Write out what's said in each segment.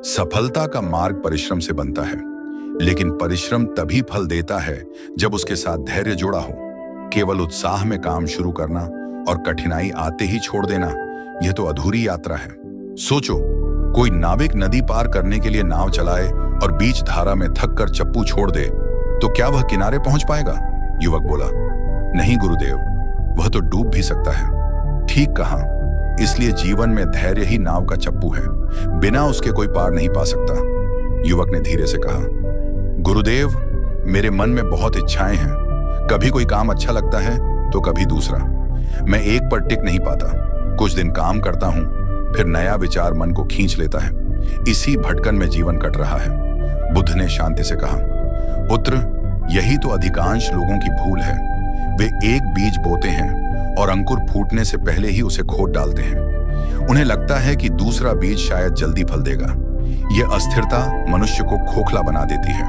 सफलता का मार्ग परिश्रम से बनता है, लेकिन परिश्रम तभी फल देता है जब उसके साथ धैर्य जुड़ा हो। केवल उत्साह में काम शुरू करना और कठिनाई आते ही छोड़ देना, यह तो अधूरी यात्रा है। सोचो, कोई नाविक नदी पार करने के लिए नाव चलाए और बीच धारा में थक कर चप्पू छोड़ दे, तो क्या वह किनारे पहुंच पाएगा? युवक बोला, नहीं गुरुदेव, वह तो डूब भी सकता है। ठीक कहा, इसलिए जीवन में धैर्य ही नाव का चप्पू है, बिना उसके कोई पार नहीं पा सकता। युवक ने धीरे से कहा, गुरुदेव, मेरे मन में बहुत इच्छाएं हैं। कभी कोई काम अच्छा लगता है तो कभी दूसरा। मैं एक पर टिक नहीं पाता। कुछ दिन काम करता हूं, फिर नया विचार मन को खींच लेता है। इसी भटकन में जीवन कट रहा है। बुद्ध ने शांति से कहा, पुत्र, यही तो अधिकांश लोगों की भूल है। वे एक बीज बोते हैं और अंकुर फूटने से पहले ही उसे खोद डालते हैं। उन्हें लगता है कि दूसरा बीज शायद जल्दी फल देगा। यह अस्थिरता मनुष्य को खोखला बना देती है।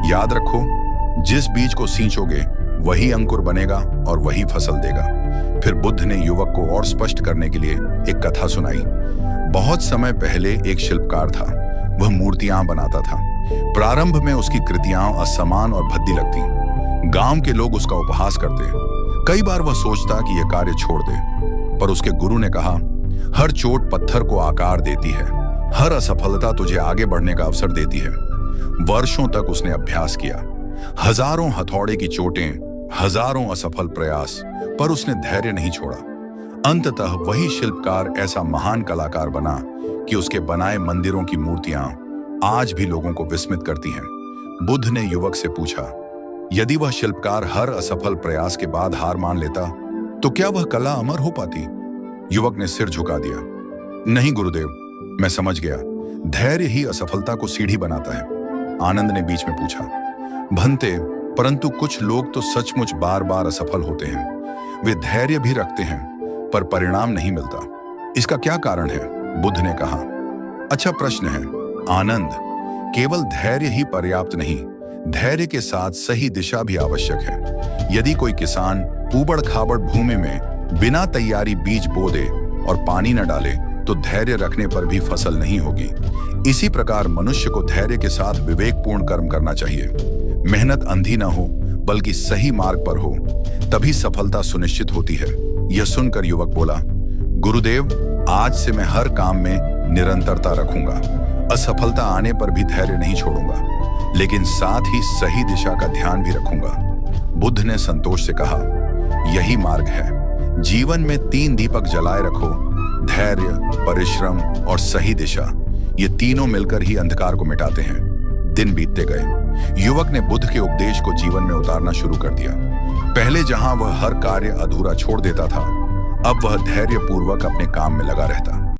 याद रखो, जिस बीज को सींचोगे वही अंकुर बनेगा और वही फसल देगा। फिर बुद्ध ने युवक को और स्पष्ट करने के लिए एक कथा सुनाई। बहुत समय पहले एक शिल्पकार था। वह मूर्तियां बनाता था। प्रारंभ में उसकी कृतियां असमान और भद्दी लगती। गांव के लोग उसका उपहास करते। कई बार वह सोचता कि यह कार्य छोड़ दे, पर उसके गुरु ने कहा, हर चोट पत्थर को आकार देती है, हर असफलता तुझे आगे बढ़ने का अवसर देती है। वर्षों तक उसने अभ्यास किया, हजारों हथौड़े की चोटें, हजारों असफल प्रयास, पर उसने धैर्य नहीं छोड़ा। अंततः वही शिल्पकार ऐसा महान कलाकार बना कि उसके बनाए मंदिरों की मूर्तियां आज भी लोगों को विस्मित करती हैं। बुद्ध ने युवक से पूछा, यदि वह शिल्पकार हर असफल प्रयास के बाद हार मान लेता, तो क्या वह कला अमर हो पाती? युवक ने सिर झुका दिया, नहीं गुरुदेव, मैं समझ गया। धैर्य ही असफलता को सीढ़ी बनाता है। आनंद ने बीच में पूछा, भंते, परंतु कुछ लोग तो सचमुच बार बार असफल होते हैं। वे धैर्य भी रखते हैं, पर परिणाम नहीं मिलता। इसका क्या कारण है? बुद्ध ने कहा, अच्छा प्रश्न है आनंद। केवल धैर्य ही पर्याप्त नहीं, धैर्य के साथ सही दिशा भी आवश्यक है। यदि कोई किसान ऊबड़ खाबड़ भूमि में बिना तैयारी बीज बो दे और पानी न डाले, तो धैर्य रखने पर भी फसल नहीं होगी। इसी प्रकार मनुष्य को धैर्य के साथ विवेकपूर्ण कर्म करना चाहिए। मेहनत अंधी न हो, बल्कि सही मार्ग पर हो, तभी सफलता सुनिश्चित होती है। यह सुनकर युवक बोला, गुरुदेव, आज से मैं हर काम में निरंतरता रखूंगा। असफलता आने पर भी धैर्य नहीं छोड़ूंगा, लेकिन साथ ही सही दिशा का ध्यान भी रखूंगा। बुद्ध ने संतोष से कहा, यही मार्ग है। जीवन में 3 दीपक जलाए रखो, धैर्य, परिश्रम और सही दिशा। ये तीनों मिलकर ही अंधकार को मिटाते हैं। दिन बीतते गए। युवक ने बुद्ध के उपदेश को जीवन में उतारना शुरू कर दिया। पहले जहां वह हर कार्य अधूरा छोड़ देता था, अब वह धैर्यपूर्वक अपने काम में लगा रहता।